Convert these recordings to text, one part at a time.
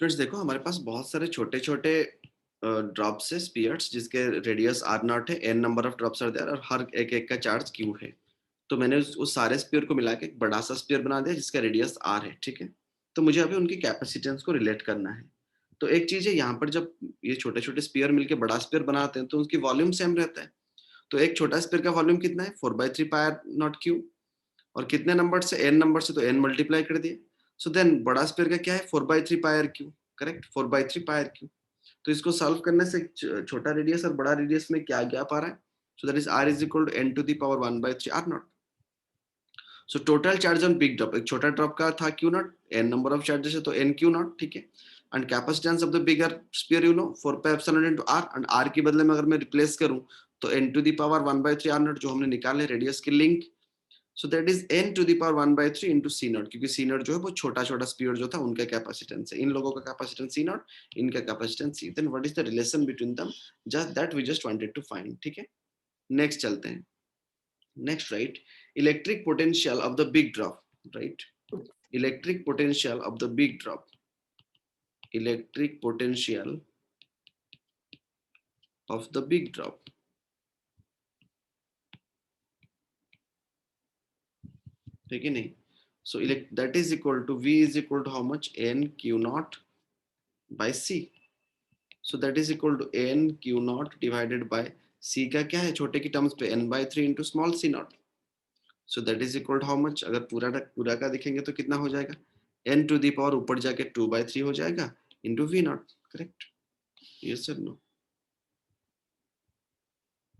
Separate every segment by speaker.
Speaker 1: Friends देखो, हमारे पास बहुत सारे छोटे छोटे ड्रॉप्स है, स्पीयर्स, जिसके रेडियस आर नॉट है, N number of drops are there, और हर एक एक का चार्ज क्यू है। तो मैंने उस सारे स्पीयर को मिला के एक बड़ा सा स्पीयर बना दिया जिसका रेडियस आर है, ठीक है। तो मुझे अभी उनकी कैपेसिटेंस को रिलेट करना है। तो एक चीज है, यहाँ पर जब ये छोटे छोटे स्पीयर मिलके बड़ा स्पीयर बनाते हैं तो उसकी वॉल्यूम सेम रहता है। तो एक छोटा स्पीयर का वॉल्यूम कितना है, 4/3 पायर नॉट क्यू। और कितने नंबर से, एन नंबर से, तो एन मल्टीप्लाई कर दिए। सो देन बड़ा स्क्वायर का क्या है, 4/3 pi r cube. Correct, 4/3 pi r cube. तो इसको सॉल्व करने से छोटा रेडियस और बड़ा रेडियस में क्या गैप आ रहा है, so that is R is equal to N to the power 1/3 R naught. So total charge on big drop, एक छोटा ड्रॉप का था Q naught, N number of charges है तो एन क्यू नॉट, ठीक है। And capacitance of the bigger sphere you know 4π into r, and r के बदले में अगर मैं रिप्लेस करूं तो n to the power 1/3 R naught जो हमने निकाले रेडियस के link. So that is n to the power 1/3 into c naught, क्योंकि c नॉट जो है वो छोटा छोटा स्पीयर जो था उनका कैपेसिटेंस है, इन लोगों का कैपेसिटेंस c नॉट, इनका capacitance c। Then what is the relation between them, just that we just wanted to find, ठीक है। नेक्स्ट चलते हैं। Next right, electric potential of the big drop, right. Electric potential of the big drop, electric potential of the big drop, ठीक है नहीं। So that is equal to v is equal to how much, n q naught by c। So that is equal to n q naught divided by c का क्या है छोटे की terms पे, n/3 into small c naught. So that is equal to how much, अगर पूरा का दिखेंगे तो कितना हो जाएगा, n टू दी पावर ऊपर जाके 2/3 हो जाएगा into v naught. Correct, yes sir no.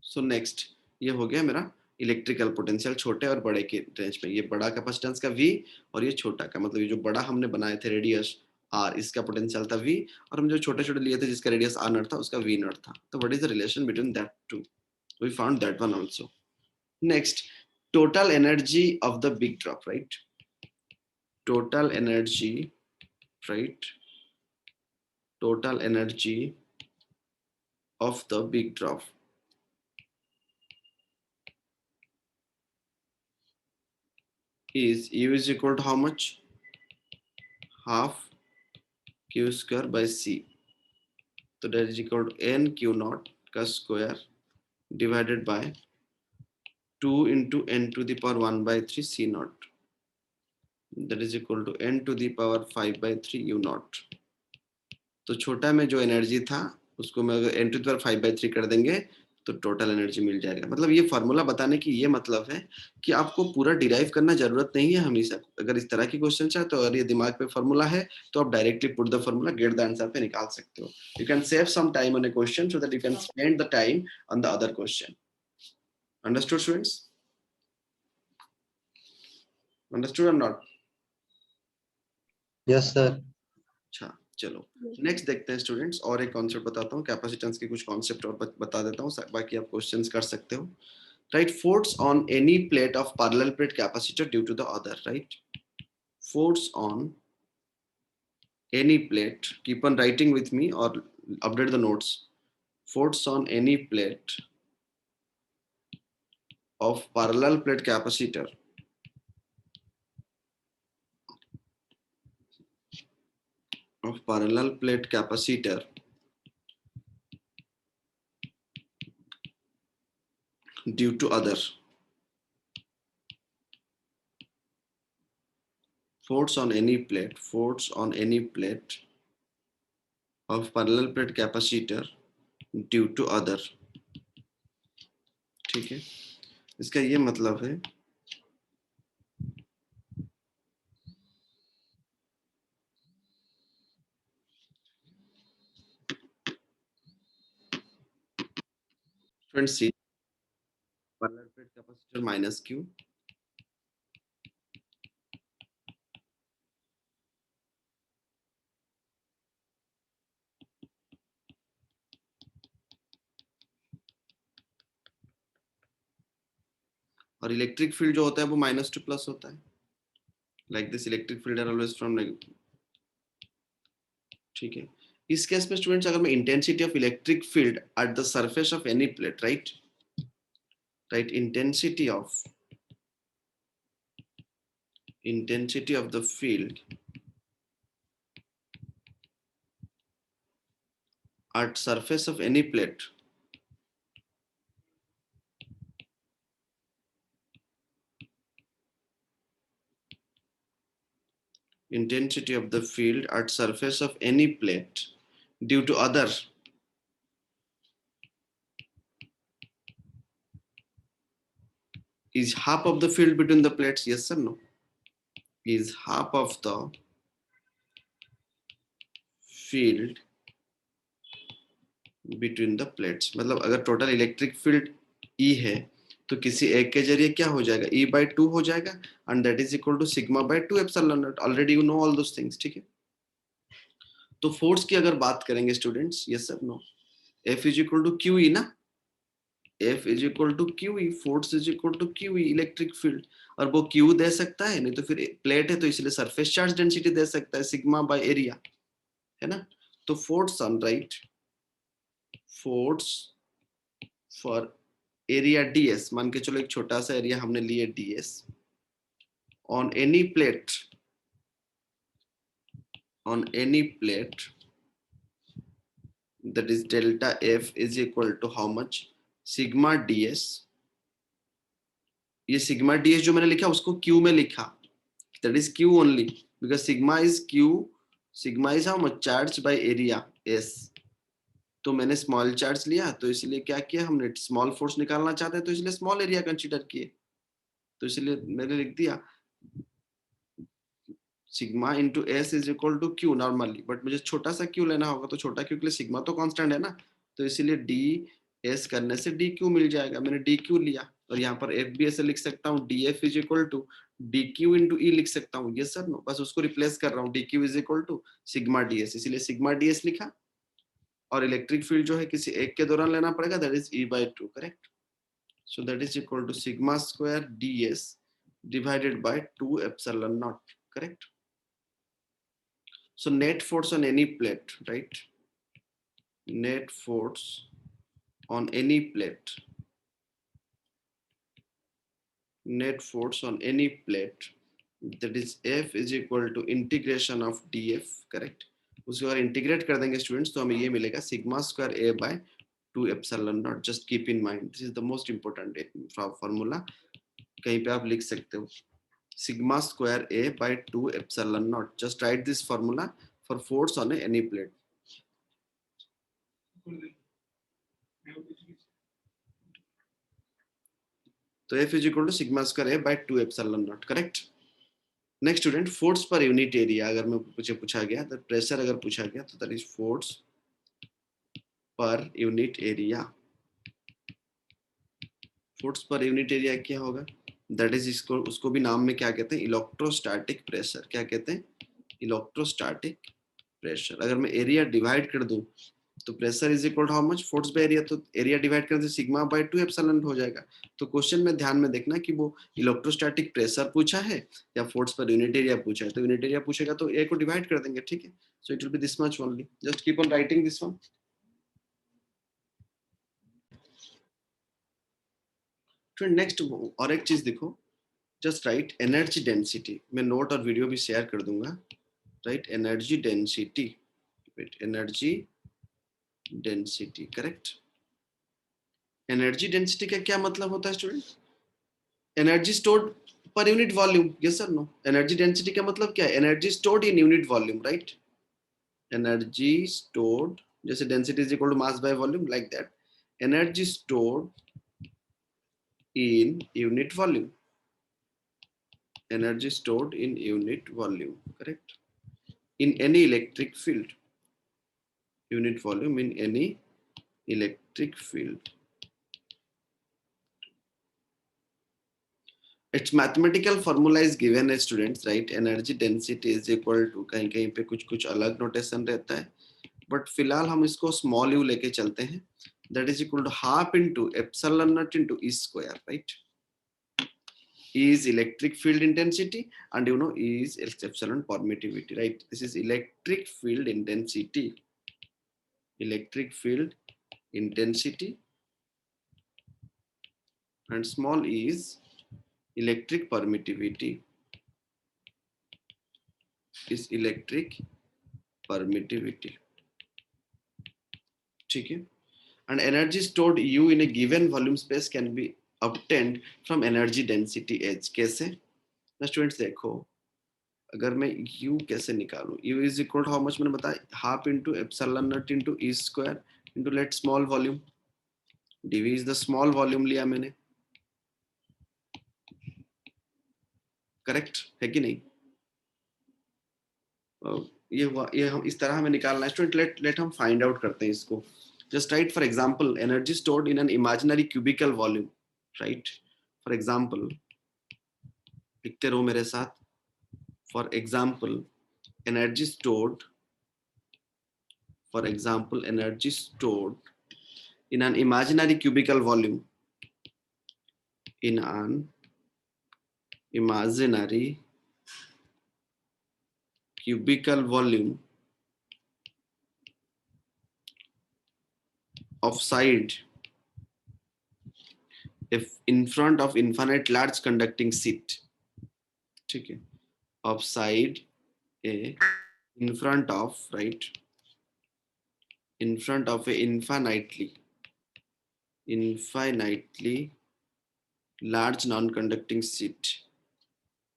Speaker 1: So next, ये हो गया मेरा इलेक्ट्रिकल पोटेंशियल छोटे और बड़े के रेंज में। ये बड़ा कैपेसिटेंस का V और ये छोटा का, मतलब ये जो बड़ा हमने बनाए थे रेडियस R, इसका पोटेंशियल था V, और हम जो छोटे छोटे लिए थे जिसका रेडियस R नॉट था उसका V नॉट था। तो what is the relation between that two, we found that one also. Next, total energy of the big drop, right. Total energy, right, total energy of the big drop is U is equal to how much, half q square by c। तो that is equal to n q naught का square divided by 2 into n to the power 1/3 c naught, that is equal to n to the power 5/3 u naught। तो छोटा में जो energy था उसको मैं अगर n to the power 5/3 कर देंगे तो टोटल एनर्जी मिल जाएगा। मतलब ये फॉर्मूला बताने की ये मतलब है कि आपको पूरा डिराइव करना जरूरत नहीं है हमेशा। अगर इस तरह की क्वेश्चन है तो अगर ये दिमाग पे फॉर्मूला है तो आप directly put the formula, get the answer पे निकाल सकते हो। You can save some time on a question so that you can spend the time on the other question. Understood students, understood और नॉट?
Speaker 2: Yes sir.
Speaker 1: अच्छा चलो, next देखते हैं students. और एक कॉन्सेप्ट बताता हूँ, कैपेसिटेंस के कुछ कॉन्सेप्ट और बता देता हूँ, बाकी आप क्वेश्चंस कर सकते हो। Right, force on any plate of parallel plate capacitor due to the other, right. Force on any plate, keep on writing with me or update the notes. Force on any plate of parallel plate capacitor due to other. Force on any plate of parallel plate capacitor due to other, ठीक है। इसका ये मतलब है student see, parallel plate capacitor minus q, और electric field जो होता है वो माइनस टू प्लस होता है। Like this electric field are always from negative, ठीक है। इस केस में स्टूडेंट्स अगर मैं intensity of electric field at the surface of any plate, right, intensity of the field, intensity of the field, intensity of the field of parallel plate capacitor, intensity of the field of parallel plate capacitor, intensity of the field of parallel plate capacitor, intensity of the field of parallel plate capacitor, intensity of the field of parallel plate capacitor, intensity of the field of parallel plate capacitor, at surface of any plate, intensity of the field at surface of any plate due to other is half of the field between the plates, yes or no? Is half of the field between the plates, मतलब अगर total electric field E है तो किसी एक के जरिए क्या हो जाएगा, E/2 हो जाएगा, and that is equal to sigma by 2 epsilon naught. Already you know all those things, ठीक है. तो फोर्स की अगर बात करेंगे students, yes sir, no, F is equal to Q E ना, F is equal to Q E, force is equal to Q E, electric field. और वो क्यू दे सकता है, नहीं तो फिर प्लेट है तो इसलिए सरफेस चार्ज डेंसिटी दे सकता है, सिग्मा बाय एरिया, है ना. तो force on right, force for area ds, मान के चलो एक छोटा सा एरिया हमने लिए ds on any plate, on any plate, that is delta F is equal to how much, sigma ds. ये सिग्मा ds जो मैंने लिखा उसको q में लिखा, that is q only, because sigma is q, sigma is how much, charge by area s. तो मैंने small charge लिया तो इसलिए क्या किया हमने, स्मॉल फोर्स निकालना चाहते हैं तो इसलिए स्मॉल एरिया कंसीडर किए, तो इसलिए मैंने लिख दिया sigma into S is equal to Q normally, but मुझे छोटा सा क्यू लेना होगा तो छोटा क्यू के लिए सिग्मा तो कांस्टेंट है ना, तो इसीलिए डी एस करने से डी क्यू मिल जाएगा, मैंने डी क्यू लिया. और यहाँ पर एफ भी ऐसे लिख सकता हूँ, D F is equal to D Q into E लिख सकता हूँ, यस सर नो, बस उसको रिप्लेस कर रहा हूँ, D Q is equal to sigma D S, इसीलिए सिग्मा डी एस लिखा. और इलेक्ट्रिक फील्ड जो है किसी एक के दौरान लेना पड़ेगा, that is E/2, correct. So that is equal to sigma square D S divided by 2 epsilon naught, correct. So net force on any plate, right? Net force on any plate. Net force on any plate. That is F is equal to integration of dF, correct? उसको अगर integrate कर देंगे students तो हमें ये मिलेगा sigma square A by 2 epsilon not. Just keep in mind, this is the most important formula, कहीं पे आप लिख सकते हो, sigma square A by 2 epsilon naught. Just write this formula for force on any plate. तो F is equal to sigma square A by 2 epsilon naught, correct. Next student, force per unit area अगर मुझे पूछा गया, तो pressure अगर पूछा गया तो that is force per unit area. Force per unit area क्या होगा, दैट इज, इसको उसको भी नाम में क्या कहते हैं, इलेक्ट्रोस्टैटिक प्रेशर. क्या कहते हैं, इलेक्ट्रोस्टैटिक प्रेशर. अगर मैं एरिया डिवाइड कर दूं तो pressure is equal to how much, force by area, तो एरिया डिवाइड करने से सिग्मा बाय 2 एप्सिलॉन हो जाएगा. तो क्वेश्चन में ध्यान में देखना कि वो इलेक्ट्रोस्टैटिक प्रेशर पूछा है या फोर्स पर यूनिट एरिया पूछा है. तो यूनिट एरिया पूछेगा तो ए को डिवाइड कर देंगे, ठीक है. So it will be this much only, just keep on writing this one. फिर नेक्स्ट और एक चीज देखो, जस्ट राइट एनर्जी डेंसिटी. मैं नोट और वीडियो भी शेयर कर दूंगा. Right, energy density, energy density, correct. Energy density का क्या मतलब होता है student, energy stored per unit volume, yes sir no. Energy density का मतलब क्या है, energy stored in unit volume, right. Energy stored, जैसे density is equal to mass by volume, like that energy stored in unit volume, energy stored in unit volume, correct. In any electric field, unit volume in any electric field. its mathematical formula is given as students, right. Energy density is equal to, कहीं कहीं पे कुछ कुछ अलग notation रहता है, but फिलहाल हम इसको स्मॉल यू लेके चलते हैं. That is equal to half into epsilon naught into E square, right. E is electric field intensity and you know E is epsilon permittivity, right. This is electric field intensity, electric field intensity, and small e is electric permittivity, is electric permittivity. ठीक है। And energy stored U in a given volume space can be obtained from energy density H. कैसे ना students देखो, अगर मैं U कैसे निकालूं, U is equal to how much मैंने बताया, half into epsilon naught into E square into let small volume, dv is the small volume लिया मैंने, करेक्ट है कि नहीं? ये हुआ, ये हम इस तरह हमें निकालना है स्टूडेंट। लेट लेट हम फाइंड आउट करते हैं इसको। Just write for example energy stored in an imaginary cubical volume, right? For example लिखते रहो मेरे साथ। For example energy stored, for example energy stored in an imaginary cubical volume, in an imaginary cubical volume of side if in front of infinite large conducting sheet, ठीक है, of side a in front of, right, in front of a infinitely large non-conducting sheet,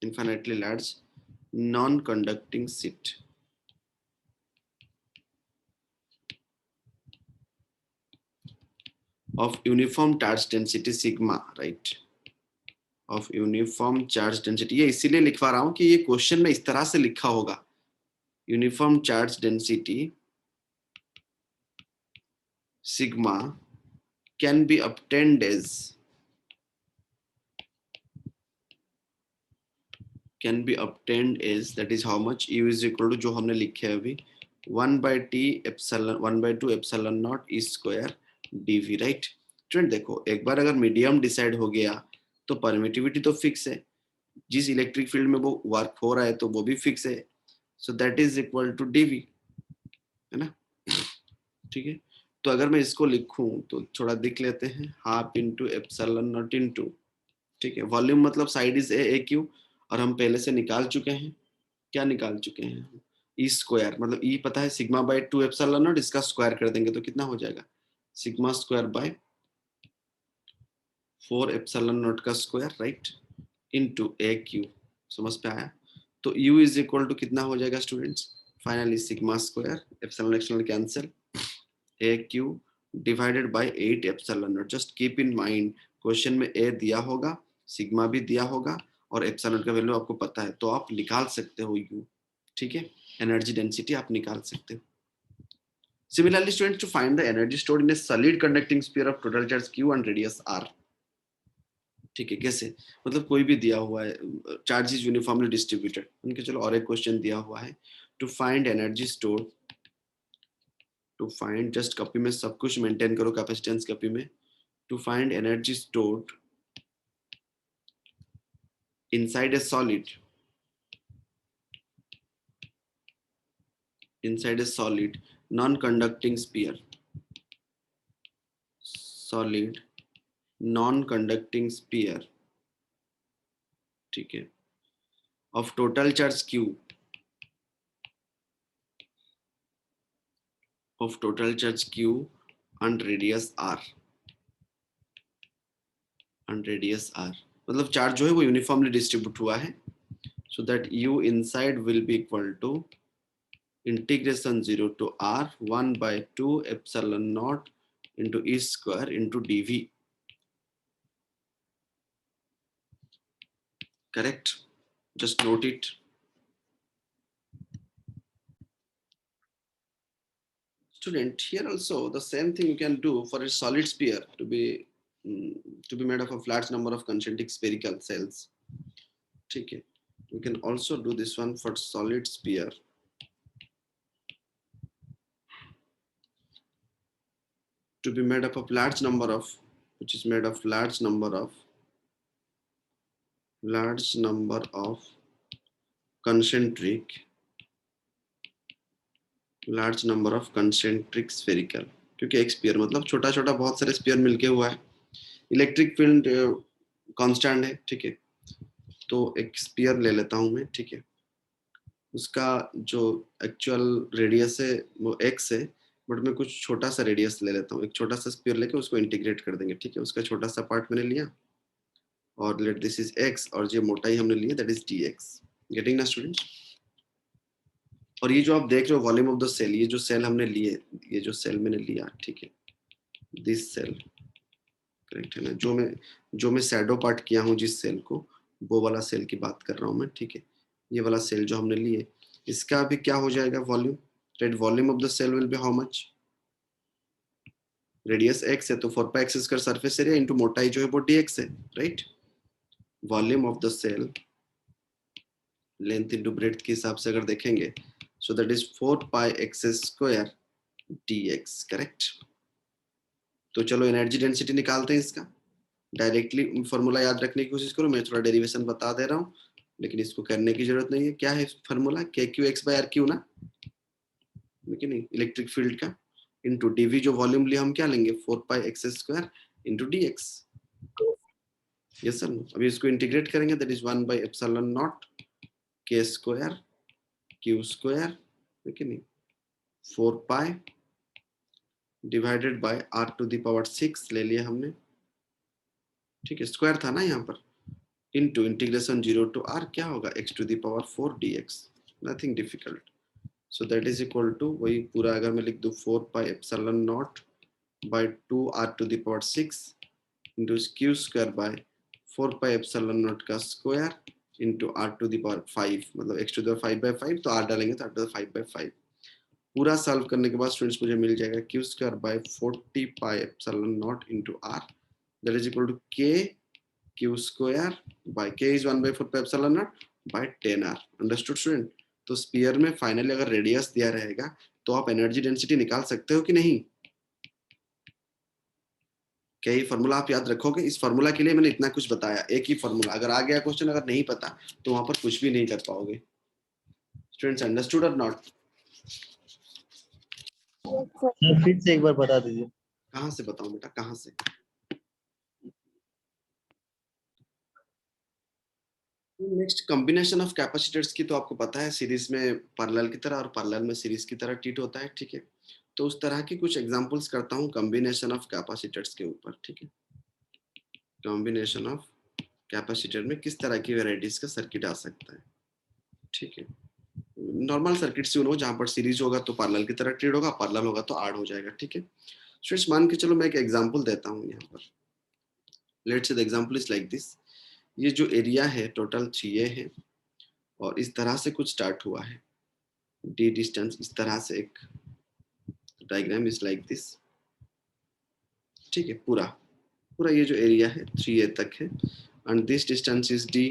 Speaker 1: infinitely large non-conducting sheet of uniform charge density sigma, right, of uniform charge density। ये इसीलिए लिखवा रहा हूं कि ये question में इस तरह से लिखा होगा, uniform charge density sigma can be obtained as that is how much u is equal to जो हमने लिखे है अभी 1/2 epsilon naught e square dv, right? Student देखो, एक बार अगर मीडियम डिसाइड हो गया तो परमिटिविटी तो फिक्स है, जिस इलेक्ट्रिक फील्ड में वो वर्क हो रहा है तो वो भी फिक्स है, so that is equal to dv, है ना? ठीक है, तो अगर मैं इसको लिखूं तो थोड़ा देख लेते हैं, half into epsilon naught into, ठीक है, वॉल्यूम मतलब साइड इज ए क्यू, और हम पहले से निकाल चुके हैं, क्या निकाल चुके हैं, ई स्क्वायर, मतलब ई पता है सिग्मा बाय 2 एप्सिलॉन नॉट, इसका स्क्वायर कर देंगे तो कितना हो जाएगा, sigma square by 4 epsilon naught का स्क्वायर, राइट, इनटू ए क्यू। समझ पे आया? तो u इज इक्वल टू कितना हो जाएगा students, finally sigma square, epsilon epsilon cancel, A Q divided by 8 epsilon not. Just keep in mind question में a दिया होगा, सिग्मा भी दिया होगा, और एप्सिलॉन का वैल्यू आपको पता है, तो आप निकाल सकते हो u, ठीक है, एनर्जी डेंसिटी आप निकाल सकते हो। Similarly, students, to find the energy stored in a solid conducting sphere of total charge q and radius r, ठीक है, कैसे, मतलब कोई भी दिया हुआ है, चार्ज इज यूनिफॉर्मली डिस्ट्रीब्यूटेड, उनके चलो और एक क्वेश्चन दिया हुआ है, to find energy stored, to find, just copy में सब कुछ मेंटेन करो, कैपेसिटेंस कॉपी में, to find energy stored inside a solid, inside a solid non-conducting sphere, solid non-conducting sphere, ठीक है, of total charge q, of total charge q and radius r, and radius r, मतलब charge जो है वो uniformly distribute हुआ है, so that u inside will be equal to integration 0 to r 1/2 epsilon naught into e square into dv, correct? Just note it. Student, here also the same thing you can do for a solid sphere to be made up of large number of concentric spherical cells, ठीक है, we can also do this one for solid sphere to be made up of large number of, which is made of large number of concentric, large number of concentric spherical, क्योंकि एक sphere मतलब छोटा छोटा बहुत सारे sphere मिलके हुआ है, इलेक्ट्रिक फील्ड कांस्टेंट है, ठीक है, तो एक स्फीयर ले लेता हूं मैं, ठीक है, उसका जो एक्चुअल रेडियस है वो x है, बट मैं कुछ छोटा सा रेडियस ले लेता हूँ, एक छोटा सा स्पीयर लेके उसको इंटीग्रेट कर देंगे, ठीक है। उसका छोटा सा पार्ट मैंने लिया और लेट दिस इज x और जो मोटाई हमने ली है दैट इज dx। गेटिंग ना स्टूडेंट्स? और ये जो आप देख रहे हो वॉल्यूम ऑफ द सेल, ये जो सेल हमने लिए, ये जो सेल मैंने लिया, ठीक है, दिस सेल, करेक्ट है ना? जो मैं शैडो पार्ट किया हूँ जिस सेल को, वो वाला सेल की बात कर रहा हूँ मैं, ठीक है। ये वाला सेल जो हमने लिए, इसका अभी क्या हो जाएगा volume, right? Volume of the shell will be how much? Radius x है तो 4 pi x square surface area into मोटाई जो है वो dx है, right? Volume of the shell length into breadth के हिसाब से अगर देखेंगे, so that is 4 pi x square dx, correct? तो चलो एनर्जी डेंसिटी निकालते हैं इसका। डायरेक्टली फॉर्मूला याद रखने की कोशिश करो, मैं थोड़ा डेरिवेशन बता दे रहा हूँ, लेकिन इसको करने की जरूरत नहीं है। क्या है formula? K Q X by R Q ना, लेकिन इलेक्ट्रिक फील्ड का, इंटू डीवी जो वॉल्यूम लिया हम क्या लेंगे, 4 pi x square into D X. Yes sir. अभी इसको इंटीग्रेट करेंगे, दैट इज 1/एप्सिलॉन naught K square Q square, ठीक है नहीं, 4 pi divided by R to the power 6 ले लिया हमने, ठीक है, स्क्वायर था ना यहाँ पर, इनटू इंटीग्रेशन 0 टू r क्या होगा, x to the power 4 dx, nothing difficult. So that is equal to वही पूरा अगर मैं लिख दूं 4 pi epsilon naught by 2 r to the power 6 into Q square by 4 pi epsilon naught का square into r to the power 5, मतलब x to the power 5/5, तो r डालेंगे तो r टू द 5/5। पूरा सॉल्व करने के बाद स्टूडेंट्स मुझे मिल जाएगा Q square by 40 pi epsilon naught into r, that is equal to k q square by k is 1/4 pi epsilon naught by 10r। Understood student? तो स्पीयर में finally अगर रेडियस दिया रहेगा तो आप एनर्जी डेंसिटी निकाल सकते हो कि नहीं? क्या ये फॉर्मूला आप याद रखोगे? इस फॉर्मूला के लिए मैंने इतना कुछ बताया, एक ही फॉर्मूला, अगर आ गया क्वेश्चन अगर नहीं पता तो वहां पर कुछ भी नहीं कर पाओगे। स्टूडेंट्स अंडरस्टूड और नॉट?
Speaker 2: फिर से एक बार बता दीजिए।
Speaker 1: कहाँ से बताऊं बेटा, कहाँ से? नेक्स्ट कॉम्बिनेशन ऑफ कैपेसिटर्स की तो आपको पता है, सीरीज में पैरेलल की तरह और पैरेलल में सीरीज की तरह ट्रीट होता है, ठीक है। तो उस तरह की कुछ एग्जांपल्स करता हूँ कॉम्बिनेशन ऑफ कैपेसिटर्स के ऊपर, ठीक है। कॉम्बिनेशन ऑफ कैपेसिटर में किस तरह की वेराइटीज का सर्किट आ सकता है, ठीक है। नॉर्मल सर्किट से हो जहां पर सीरीज होगा तो पैरेलल की तरह ट्रीट होगा, पैरेलल होगा तो आड हो जाएगा, ठीक है। स्टूडेंट्स मान के चलो मैं एक एग्जांपल देता हूँ यहाँ पर। Let's say the example is like this. ये जो एरिया है टोटल 3a है और इस तरह से कुछ स्टार्ट हुआ है, d डिस्टेंस इस तरह से, एक डायग्राम इज लाइक दिस, ठीक है। पूरा पूरा ये जो एरिया है 3a तक है and this distance is d,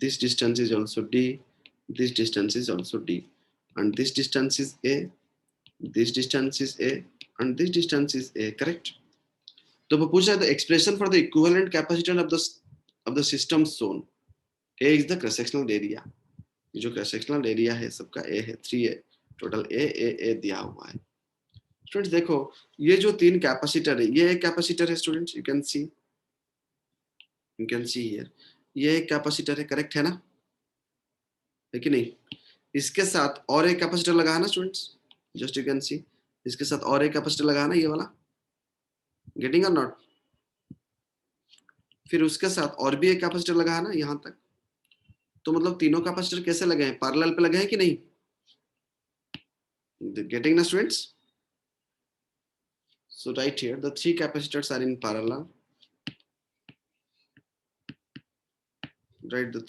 Speaker 1: this distance is also d, this distance is also d, and this distance is a, this distance is a, and this distance is a, correct? तो वो पूछ रहा है the expression for the equivalent capacitance of the system shown, a is the cross sectional area, ये जो cross sectional area है सबका a है, 3a, टोटल a दिया हुआ है। स्टूडेंट्स देखो ये जो तीन कैपेसिटर है, ये एक कैपेसिटर है students, you can see here, ये एक कैपेसिटर है, करेक्ट है ना, है कि नहीं? इसके साथ और एक कैपेसिटर लगाना students, just you can see, इसके साथ और एक कैपेसिटर लगाना, ये वाला, गेटिंग और नॉट? फिर उसके साथ और भी एक कैपेसिटर लगाना यहां तक, तो मतलब तीनों कैपेसिटर कैसे लगे हैं, पैरेलल पे लगे हैं कि नहीं? गेटिंग ना students? So right here the three capacitors are in parallel, right? the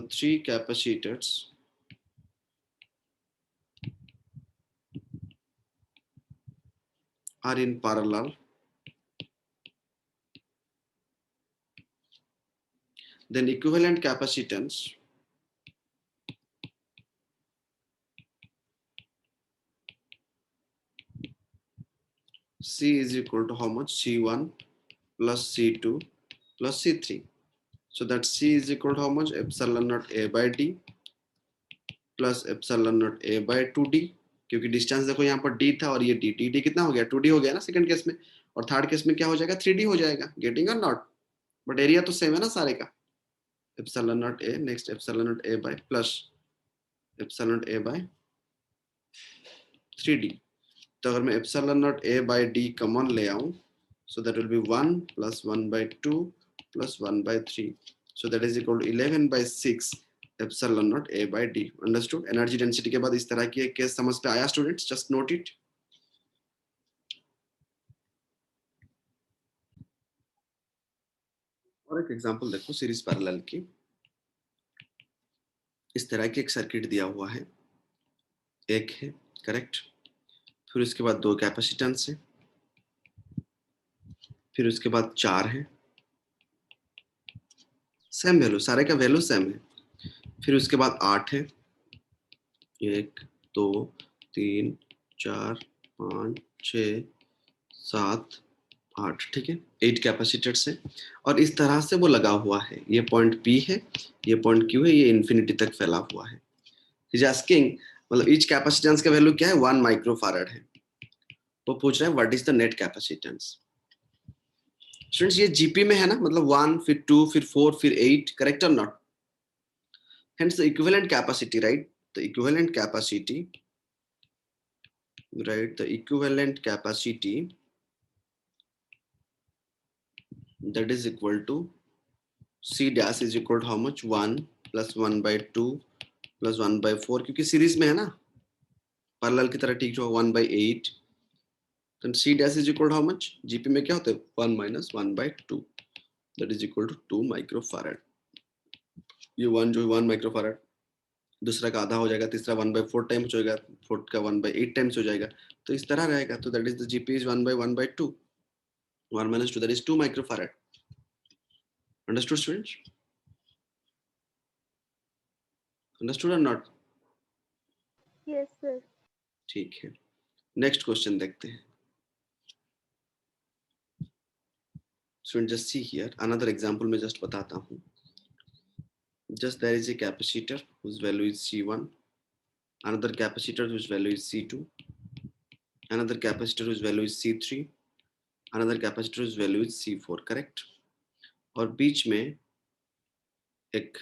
Speaker 1: three capacitors are in parallel, then equivalent capacitance C is equal to how much, C1 plus C2 plus C3, so that C is equal to how much, epsilon naught A by D plus epsilon naught A by 2D, क्योंकि distance देखो यहाँ पर D था और ये D कितना हो गया, 2D हो गया ना सेकंड केस में, और थर्ड केस में क्या हो जाएगा, 3D हो जाएगा, गेटिंग और नॉट? बट एरिया तो सेम है ना सारे का, epsilon naught A, next epsilon naught A by plus epsilon naught A by 3d। तो अगर मैं epsilon not a by d common ले आऊं, so that will be 1 plus 1 by 2 plus 1 by 3, so that is equal to 11 by 6 epsilon not a by d। Understood? Energy density के बाद इस तरह की एक केस समझ पे आया स्टूडेंट्स? Just note it. और एक एग्जांपल देखो सीरीज पैरेलल की। इस तरह की एक सर्किट दिया हुआ है, एक है, करेक्ट। फिर उसके बाद 2 कैपेसिटेंस है, फिर उसके बाद 4 है, सेम वैल्यू, सारे का वैल्यू सेम है। फिर उसके बाद 8 है, 1 2 3 4 5 6 7 8, ठीक है, 8 कैपेसिटर्स है। और इस तरह से वो लगा हुआ है, ये पॉइंट P है, ये पॉइंट Q है, ये इन्फिनिटी तक फैला हुआ है। इज आस्किंग, मतलब ईच कैपेसिटेंस का वैल्यू क्या है? 1 माइक्रोफैराड है। वो पूछ रहा है what is the net capacitance. Students ये जीपी में है ना, मतलब 1 फिर 2 फिर 4 फिर 8, करेक्ट और not? Hence the equivalent capacity, right? The equivalent capacity, right? The equivalent capacity that is equal to C dash is equal to how much? 1 plus 1 by 2 plus 1 by 4, क्योंकि सीरीज में है ना, पैरेलल की तरह, ठीक जो 1 by 8, then C dash is equal to how much? GP में क्या होता है? 1 minus 1 by 2, that is equal to 2 microfarad। ये 1 जो 1 माइक्रोफैराड, दूसरा का आधा हो जाएगा, तीसरा 1 by 4 टाइम्स हो जाएगा, फोर्थ का 1 by 8 टाइम्स हो जाएगा, तो इस तरह रहेगा। तो that is the GP is 1 by 1 by 2, 1 minus 2, that is 2 microfarad। Understood students? Understood or not?
Speaker 3: Yes, sir.
Speaker 1: ठीक है, नेक्स्ट क्वेश्चन देखते हैं। Student just see here, another example मैं just बताता हूँ। Just there is a capacitor whose value is C1, another capacitor whose value is C2, another capacitor whose value is C3, another capacitor whose value is C4, correct? और बीच में एक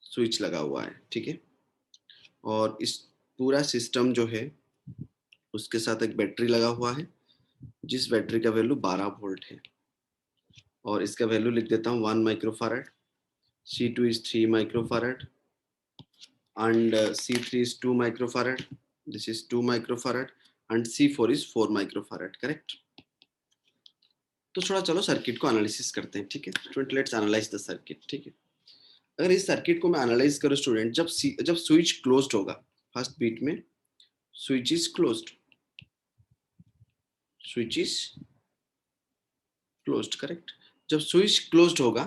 Speaker 1: switch लगा हुआ है, ठीक है। और इस पूरा सिस्टम जो है उसके साथ एक बैटरी लगा हुआ है, जिस बैटरी का वैल्यू 12 वोल्ट है। और इसका वैल्यू लिख देता हूँ 1 microfarad, C2 is 3 microfarad and C3 is 2 microfarad, this is 2 microfarad and C4 is 4 microfarad, correct? तो थोड़ा चलो सर्किट को एनालिसिस करते हैं, ठीक है student? Let's analyse the circuit, ठीक है। अगर इस सर्किट को मैं एनालाइज करूं स्टूडेंट, जब स्विच क्लोज्ड होगा, फर्स्ट बीट में switch is closed, switch is closed, correct. जब स्विच क्लोज्ड होगा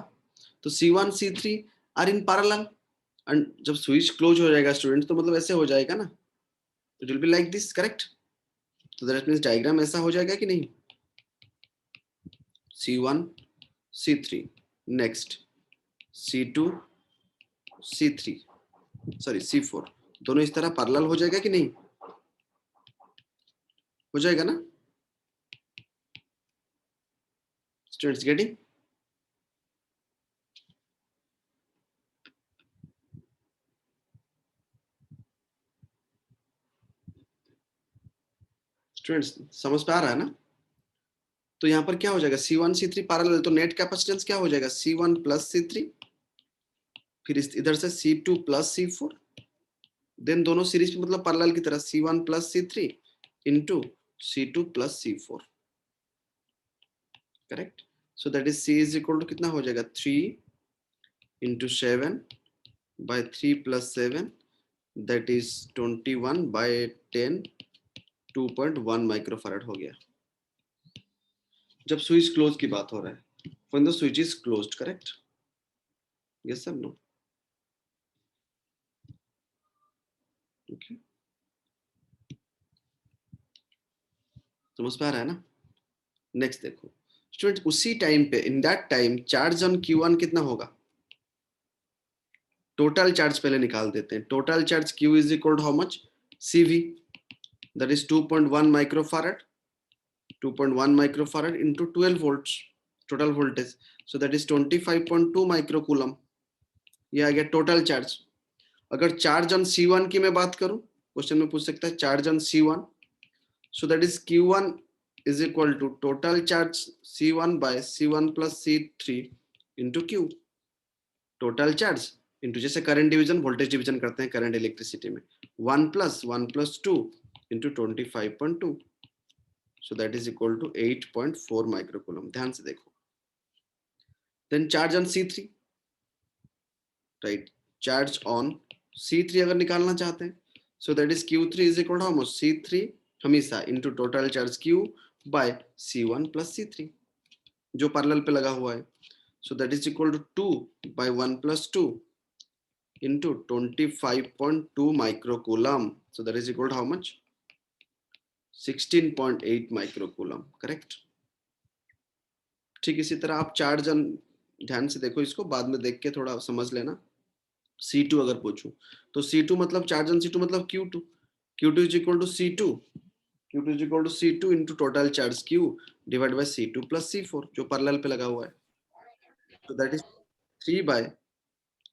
Speaker 1: तो C1 C3 are in parallel, and जब स्विच क्लोज हो जाएगा स्टूडेंट तो मतलब ऐसे हो जाएगा ना, it will be like this, correct? तो दैट मींस डायग्राम ऐसा हो जाएगा कि नहीं? C1 C3, next C2 C3, sorry C4, दोनों इस तरह पैरेलल हो जाएगा कि नहीं? हो जाएगा ना स्टूडेंट्स? गेटिंग? स्टूडेंट्स समझ पे आ रहा है ना? तो यहाँ पर क्या हो जाएगा? C1 C3 पैरेलल, तो नेट कैपेसिटेंस क्या हो जाएगा? C1 प्लस C3, फिर इधर से C2 प्लस C4, देन दोनों सीरीज में, मतलब पैरेलल की तरह C1 plus C3 into C2 plus C4, correct? So that is C is equal to कितना हो जाएगा? 3 into 7 by 3 plus 7, that is 21 by 10, 2.1 microfarad हो गया। जब स्विच क्लोज की बात हो रहा है, when the switch is closed, correct? Yes or no? Okay. समझ पा रहा है ना? नेक्स्ट देखो स्टूडेंट, उसी टाइम पे, in that time, charge on Q1 कितना होगा? टोटल चार्ज पहले निकाल देते हैं। Total charge Q is equal to how much? CV, that is 2.1 microfarad, 2.1 microfarad into 12 volts total voltage, so that is 25.2 microcoulomb। ये आ गया टोटल चार्ज। अगर charge on C1 की मैं बात करूं, क्वेश्चन में पूछ सकता है charge on C1, so that is Q1 is equal to total charge C1 by C1 plus C3 into Q. Total charge into, जैसे करंट डिवीजन वोल्टेज डिवीजन करते हैं करंट इलेक्ट्रिसिटी में, 1 + 1 + 2 into 25.2, so that is equal to 8.4 microcoulomb. ध्यान से देखो। Then charge on C3, right, charge on C3 अगर निकालना चाहते हैं, so that is Q3 is equal to C3 हमेशा into total charge Q by C1 + C3 जो पैरेलल पे लगा हुआ है, so that is equal to 2 by 1 + 2 into 25.2 microcoulomb, so that is equal to how much? 16.8 microcoulomb, correct? ठीक, इसी तरह आप चार्ज ऑन, ध्यान से देखो इसको, बाद में देख के थोड़ा समझ लेना। C2 अगर पूछूं तो C2 मतलब चार्ज ऑन C2 मतलब Q2, Q2 is equal to C2, Q2 is equal to C2 into total charge Q divided by C2 plus C4 जो पैरेलल पे लगा हुआ है, so that is 3 by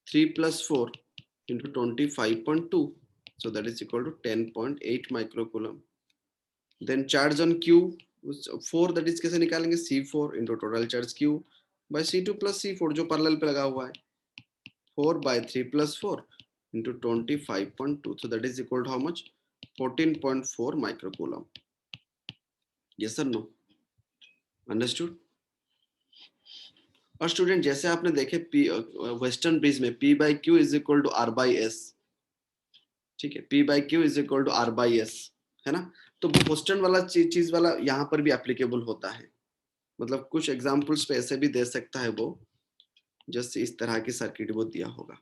Speaker 1: 3 plus 4 into 25.2, so that is equal to 10.8 microcoulomb. Then charge on Q 4, that is कैसे निकालेंगे, C4 into total charge Q by C2 plus C4 जो parallel पे लगा हुआ है, 4 by 3 plus 4 into 25.2, so that is equal to how much? 14.4 microcoulomb. Yes or no? Understood? और student जैसे आपने देखे वेस्टर्न ब्रिज में P by Q is equal to R by S, ठीक है, P by Q is equal to R by S, है ना? तो बोस्टन वाला चीज वाला यहाँ पर भी एप्लीकेबल होता है, मतलब कुछ एग्जांपल्स पे ऐसे भी दे सकता है वो, जैसे इस तरह की सर्किट वो दिया होगा।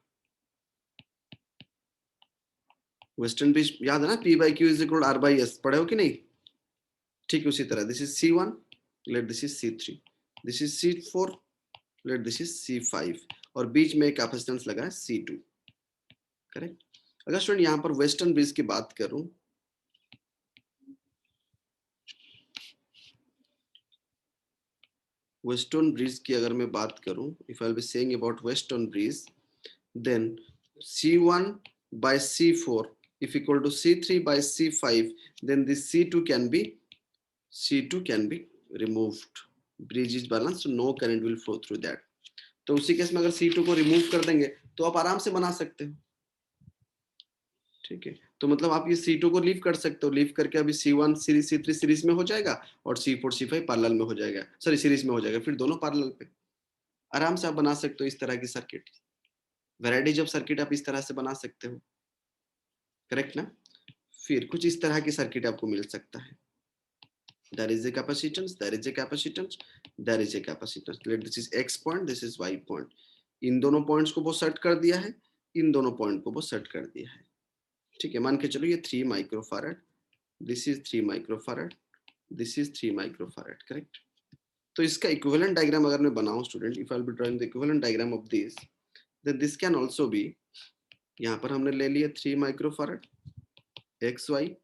Speaker 1: वेस्टर्न ब्रिज याद है ना, P by Q is equal to R by S, पढ़े हो कि नहीं? ठीक उसी तरह this is C1, let this is C3, this is C4, let this is C5, और बीच में कैपेसिटेंस लगा है C2, करेक्ट? अगर स्टूडेंट यहाँ पर वेस्टर्न ब्रिज की बात करूं, वेस्टर्न ब्रिज की अगर मैं बात करूं, if I will be saying about western bridge, then C1 by C4 if equal to C3 by C5, then this C2 can be removed. Bridge is balanced, so no current will flow through that. तो उसी case में अगर C2 को remove कर देंगे तो आप आराम से बना सकते हो, ठीक है? तो मतलब आप ये C2 को लीव कर सकते हो, लीव करके अभी C1 सीरीज C3 सीरीज में हो जाएगा और C4 C5 पैरेलल में हो जाएगा, सॉरी सीरीज में हो जाएगा, फिर दोनों पैरेलल पे आराम से आप बना सकते हो इस तरह की सर्किट। वैरायटीज ऑफ सर्किट आप इस तरह से बना सकते हो, करेक्ट ना? फिर कुछ इस तरह की सर्किट आपको मिल सकता है, there is a capacitance, there is a capacitance, there is a capacitance, let this is x point, this is y point, इन दोनों पॉइंट्स को वो सेट कर दिया है, इन दोनों पॉइंट को वो सेट कर दिया है, ठीक है? मान के चलो ये 3 microfarad, this is 3 microfarad, this is 3 microfarad, correct? तो इसका इक्विवेलेंट डायग्राम अगर मैं बनाऊं student, if I will be drawing the equivalent diagram of this, then this can also be, यहाँ पर हमने ले लिया 3 माइक्रोफैरड एक्स वाई,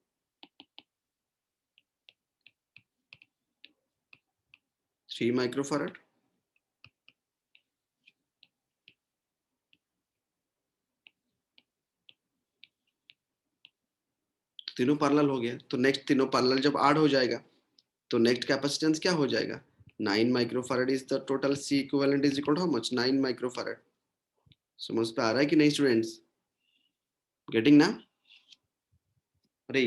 Speaker 1: 3 माइक्रोफैरड, तीनों पैरेलल हो गया, तो नेक्स्ट तीनों पैरेलल जब ऐड हो जाएगा तो नेक्स्ट कैपेसिटेंस क्या हो जाएगा, 9 microfarad is the total, C equivalent is equal to how much, 9 microfarad. समझ पे आ रहा है कि नहीं स्टूडेंट्स? गेटिंग ना? अरे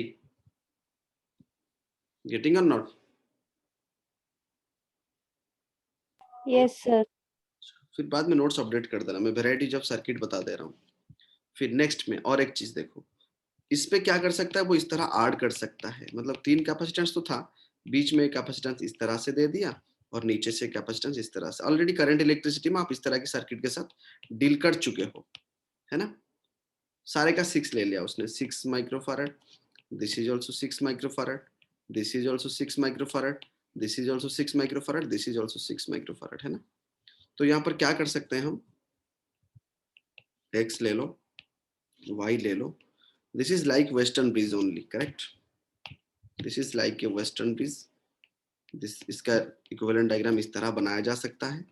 Speaker 1: गेटिंग और नॉट?
Speaker 3: Yes, sir.
Speaker 1: फिर बाद में नोट्स अपडेट कर देना, मैं वैरायटीज ऑफ सर्किट बता दे रहा हूँ। फिर नेक्स्ट में और एक चीज देखो, इस पे क्या कर सकता है वो, इस तरह ऐड कर सकता है, मतलब 3 कैपेसिटेंस तो था, बीच में कैपेसिटेंस इस तरह से दे दिया और नीचे से कैपेसिटेंस इस तरह से। ऑलरेडी करंट इलेक्ट्रिसिटी में आप इस तरह की सर्किट के साथ डील कर चुके हो, है ना? सारे का 6 ले लिया उसने, 6 microfarad, this is also 6 microfarad, this is also 6 microfarad, this is also 6 microfarad, this is also 6 microfarad, है ना? तो यहाँ पर क्या कर सकते हैं हम, x ले लो, y ले लो, this is like western breeze only, correct? This is like a western breeze, this इसका इक्विवेलेंट डायग्राम इस तरह बनाया जा सकता है,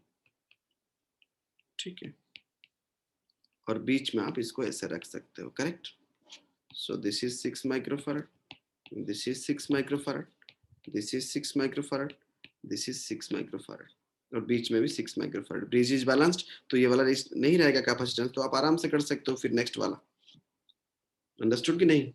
Speaker 1: ठीक है? और बीच में आप इसको ऐसे रख सकते हो, correct? So this is 6 microfarad, this is 6 microfarad, this is 6 microfarad, this is 6 microfarad, और बीच में भी 6 माइक्रोफैराड. ब्रिज इज बैलेंस्ड, तो ये वाला नहीं रहेगा कैपेसिटेंस, तो आप आराम से कर सकते हो फिर नेक्स्ट वाला. अंडरस्टूड कि नहीं?